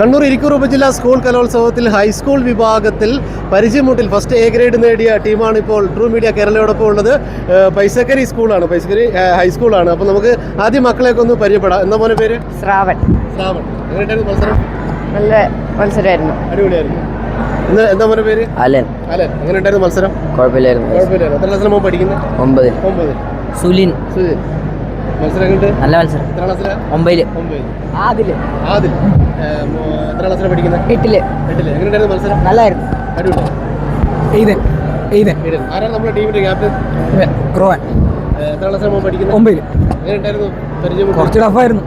കണ്ണൂർ ഇരിക്കൂർ ഉപജില്ലാ സ്കൂൾ കലോത്സവത്തിൽ ഹൈസ്കൂൾ വിഭാഗത്തിൽ പരിചയമുട്ടിൽ ഫസ്റ്റ് എ ഗ്രേഡ് നേടിയ ടീമാണ് ഇപ്പോൾ ട്രൂ മീഡിയ കേരളയോടൊപ്പം ഉള്ളത്. പൈസക്കരി സ്കൂളാണ്, പൈസക്കരി ഹൈസ്കൂളാണ്. അപ്പോൾ നമുക്ക് ആദ്യം മക്കളെയൊക്കെ ഒന്ന് പരിചയപ്പെടാം. എന്താ മോനെ പേര്? ശ്രാവൺ. എങ്ങനെയായിരുന്നു മത്സരം? നല്ല മത്സരമായിരുന്നു, അടിപൊളിയായിരുന്നു. ഇന്ന് എന്താ മോനെ പേര്? അലൻ. എങ്ങനെയുണ്ടായിരുന്നു മത്സരം? കുഴപ്പമില്ലായിരുന്നു. എത്ര ക്ലാസ്സിലാണ് പഠിക്കുന്നത്? 9. സുലിൻ. മത്സരം കണ്ട് നല്ല മത്സരം. എത്ര ക്ലാസ്സിലാണ്? 9. ആദിൽ. എത്ര ക്ലാസ്സിലാണ് പഠിക്കുന്നത്? 8. എങ്ങനെയുണ്ടായിരുന്നു മത്സരം? നല്ലായിരുന്നു. അടിപൊളി. ആരാണ് നമ്മുടെ ടീമിന്റെ ക്യാപ്റ്റൻ? റോഹൻ. എത്ര ക്ലാസ്സിലാണ് പഠിക്കുന്നത്? 9. എങ്ങനെയുണ്ടായിരുന്നു പരിചയം? കുറച്ച് ടഫായിരുന്നു.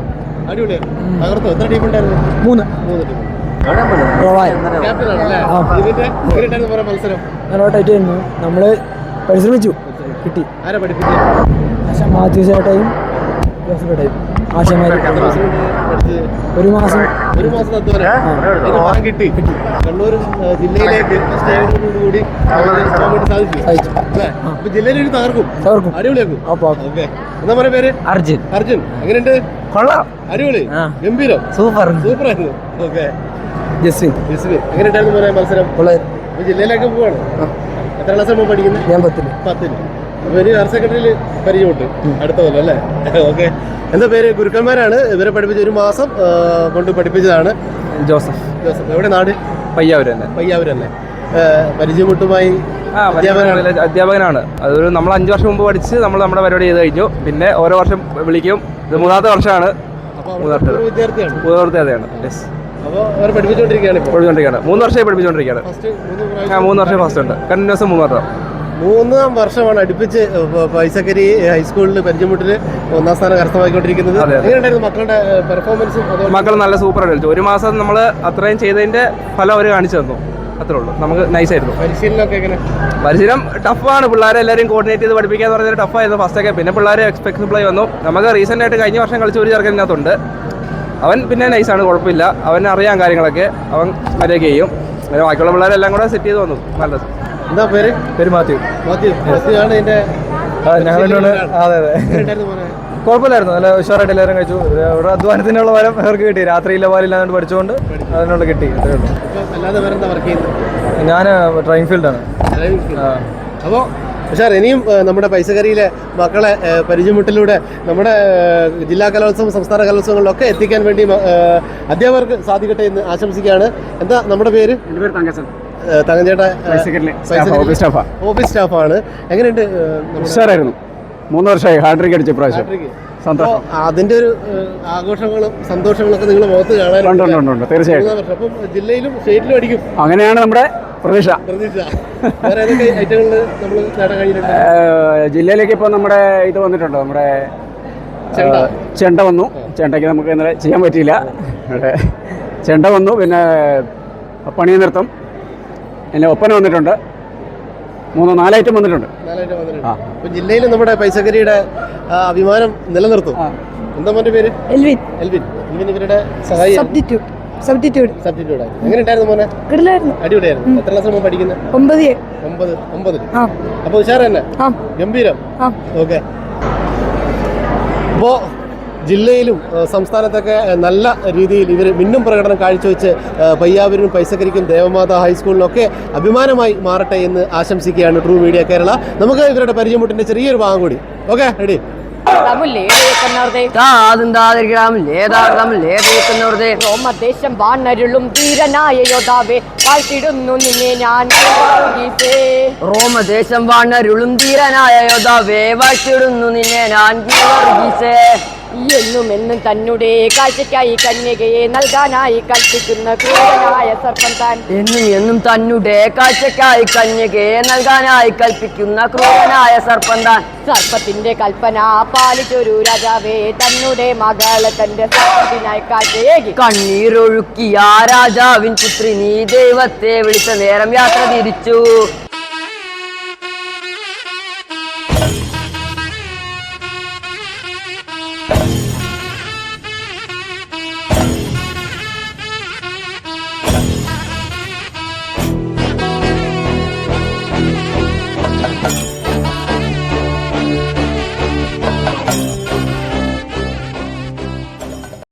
അടിപൊളിയായിരുന്നു. തകർത്തു. എത്ര ടീം ഉണ്ടായിരുന്നു? 3 ടീം. മത്സരം നല്ലോട്ടായിരുന്നു. നമ്മള് പരിശ്രമിച്ചു, കിട്ടി. ആരാ പഠിപ്പിച്ചത്? മാത്യു ചേട്ടായും ആശമാര്. ഒരു മാസം കിട്ടി. കണ്ണൂർ ജില്ലയിലേക്ക് കൂടി ജില്ലയിൽ തകർക്കും, അടിപൊളിയാക്കും. എന്താ പറയുക പേര്? അർജുൻ. എങ്ങനെയുണ്ട്? കൊള്ളാം, അടിപൊളി, ഗംഭീരം, സൂപ്പറായിരുന്നു. ഓക്കെ. ജസ്വിൻ. എങ്ങനെയുണ്ടായിരുന്നു മോനെ മത്സരം? ജില്ലയിലേക്ക് പോവാണ്. എത്ര ക്ലാസ് പഠിക്കുന്നത്? ഞാൻ 10. ഒരു ഹയർ സെക്കൻഡറിയിൽ പരിചയമുണ്ട് അടുത്ത പോലെ അല്ലേ? ഓക്കെ. എന്താ പേര്? ഗുരുക്കന്മാരാണ് ഇവരെ പഠിപ്പിച്ച, ഒരു മാസം കൊണ്ട് പഠിപ്പിച്ചതാണ്. ജോസഫ്. എവിടെ നാട്? പയ്യാവൂർ തന്നെ. പരിചയമുട്ടുമായി അധ്യാപകനാണ്. അതൊരു നമ്മൾ 5 വർഷം മുമ്പ് പഠിച്ച് നമ്മുടെ പരിപാടി ചെയ്ത് കഴിഞ്ഞു. പിന്നെ ഓരോ വർഷം വിളിക്കും. ഇത് 3ാമത്തെ വർഷമാണ്. വിദ്യാർത്ഥിയാണ്. അപ്പോൾ പഠിപ്പിച്ചുകൊണ്ടിരിക്കുകയാണ്. 3 വർഷമായി പഠിപ്പിച്ചുകൊണ്ടിരിക്കുകയാണ്. 3 വർഷം ഫസ്റ്റ് ഉണ്ട്. കണ്ടിന്യൂസ് 3ാം വർഷമാണ് അടുപ്പിച്ച് പൈസക്കരി ഹൈസ്കൂളിൽ പരിചയമുട്ടിൽ 1ാം സ്ഥാനം കരസ്ഥമാക്കിക്കൊണ്ടിരിക്കുന്നത്. എങ്ങനെയുണ്ടായിരുന്നു മക്കളുടെ പെർഫോമൻസും? മക്കൾ നല്ല സൂപ്പറായിട്ട് കളിച്ചു. ഒരു മാസം നമ്മൾ അത്രയും ചെയ്തതിന്റെ ഫലം അവർ കാണിച്ചു തന്നു. അത്രേ ഉള്ളൂ. നമുക്ക് നൈസായിരുന്നു. പരിശീലനം ടഫാണ്. പിള്ളേരെ എല്ലാവരും കോർഡിനേറ്റ് ചെയ്ത് പഠിപ്പിക്കുക എന്ന് പറഞ്ഞാൽ ടഫായിരുന്നു ഫസ്റ്റൊക്കെ. പിന്നെ പിള്ളേർ എക്സ്പെക്ടബിളായി വന്നു. നമുക്ക് റീസെൻ്റ് ആയിട്ട് കഴിഞ്ഞ വർഷം കളിച്ച ഒരു ചെറുക്കനകത്തുണ്ട്. അവൻ പിന്നെ നൈസാണ്, കുഴപ്പമില്ല. അവൻ അറിയാം കാര്യങ്ങളൊക്കെ, അവൻ മര്യാദയ്ക്ക് ചെയ്യും. പിന്നെ ബാക്കിയുള്ള പിള്ളേരെല്ലാം കൂടെ സെറ്റ് ചെയ്ത് വന്നു. നല്ലത്. എന്താ പേര്? മാത്യു. ആണ് ഇതിന്റെ. അതെ. കുഴപ്പമില്ലായിരുന്നു. നല്ല ഉഷാറായിട്ട് എല്ലാവരും കഴിച്ചു. ഇവിടെ അധ്വാനത്തിനുള്ള വരം അവർക്ക് കിട്ടി. രാത്രിയിലെ പാലില്ലാണ്ട് പഠിച്ചുകൊണ്ട് അതിനുള്ള കിട്ടി. ഞാൻ ട്രെയിൻ ഫീൽഡാണ്. അപ്പോൾ പക്ഷേ ഇനിയും നമ്മുടെ പൈസക്കരിയിലെ മക്കളെ പരിചയമുട്ടിലൂടെ നമ്മുടെ ജില്ലാ കലോത്സവം, സംസ്ഥാന കലോത്സവങ്ങളിലൊക്കെ എത്തിക്കാൻ വേണ്ടി അധ്യാപകർക്ക് സാധിക്കട്ടെ എന്ന് ആശംസിക്കുകയാണ്. എന്താ നമ്മുടെ പേര്? എൻ്റെ പേര് തങ്കച്ചൻ. തങ്കച്ചേട്ടാ ഓഫീസ് സ്റ്റാഫാണ്. എങ്ങനെയുണ്ട്? ഉഷാറായിരുന്നു. 3 വർഷമായി ഹാട്രിക് അടിച്ച പ്രാവശ്യം. സന്തോഷം. അതിന്റെ ഒരു ആഘോഷങ്ങളും സന്തോഷങ്ങളൊക്കെ നിങ്ങൾ മുഖത്ത് കാണാനുണ്ട്. തീർച്ചയായിട്ടും. അപ്പം ജില്ലയിലും സ്റ്റേറ്റിലും അടിക്കും, അങ്ങനെയാണ് നമ്മുടെ പ്രതീക്ഷ. ജില്ലയിലേക്ക് ഇപ്പോൾ നമ്മുടെ ഇത് വന്നിട്ടുണ്ടോ? നമ്മുടെ ചെണ്ട വന്നു. ചെണ്ടയ്ക്ക് നമുക്ക് ഇന്നലെ ചെയ്യാൻ പറ്റിയില്ല. ചെണ്ട വന്നു. പിന്നെ പണി നൃത്തം, പിന്നെ ഒപ്പന വന്നിട്ടുണ്ട്. 4 ഐറ്റം വന്നിട്ടുണ്ട്. ജില്ലയിൽ നമ്മുടെ പൈസക്കരിയുടെ അഭിമാനം നിലനിർത്തും. എന്താ മോന്റെ പേര്? എൽവിൻ. ഇവരുടെ സഹായി സബ്സ്റ്റിറ്റ്യൂട്ട്. എങ്ങനെയുണ്ടായിരുന്നു മോനെ? അടിപൊളിയായിരുന്നു. എത്ര ക്ലാസ് പഠിക്കുന്നത്? 9. അപ്പോൾ ഉഷാർ തന്നെ, ഗംഭീരം. ഓക്കെ. അപ്പോൾ ജില്ലയിലും സംസ്ഥാനത്തൊക്കെ നല്ല രീതിയിൽ ഇവർ മിന്നും പ്രകടനം കാഴ്ചവെച്ച് പയ്യാവൂരിനും പൈസക്കരിക്കും ദേവമാതാ ഹൈസ്കൂളിനൊക്കെ അഭിമാനമായി മാറട്ടെ എന്ന് ആശംസിക്കുകയാണ് ട്രൂ മീഡിയ കേരള. നമുക്ക് ഇവരുടെ പരിചയമുട്ടിൻ്റെ ചെറിയൊരു ഭാഗം കൂടി. Okay, ready? ദേശം വാണരുളും ധീരനായ യോദ്ധാവേ വാഴ്ത്തിടുന്നു നിന്നെ ഞാൻ. റോമദേശം വാണരുളും ധീരനായ യോദ്ധാവേ വാഴ്ത്തിടുന്നു നിന്നെ ഞാൻ. എന്നും തന്നെ കാഴ്ചയ്ക്കായി കന്യകയെ നൽകാനായി കൽപ്പിക്കുന്ന ക്രൂരനായ സർപ്പം താൻ. എന്നും തന്നെ കാഴ്ചയ്ക്കായി കന്യകയെ നൽകാനായി കൽപ്പിക്കുന്ന ക്രൂരനായ സർപ്പം താൻ. സർപ്പത്തിന്റെ കൽപ്പന പാലിച്ചൊരു രാജാവേ തന്നെ മകളെ തന്റെ സർപ്പത്തിനായി കാഴ്ചയേകി. കണ്ണീരൊഴുക്കിയ രാജാവിൻ പുത്രി നീ ദൈവത്തെ വിളിച്ച നേരം യാത്ര തിരിച്ചു.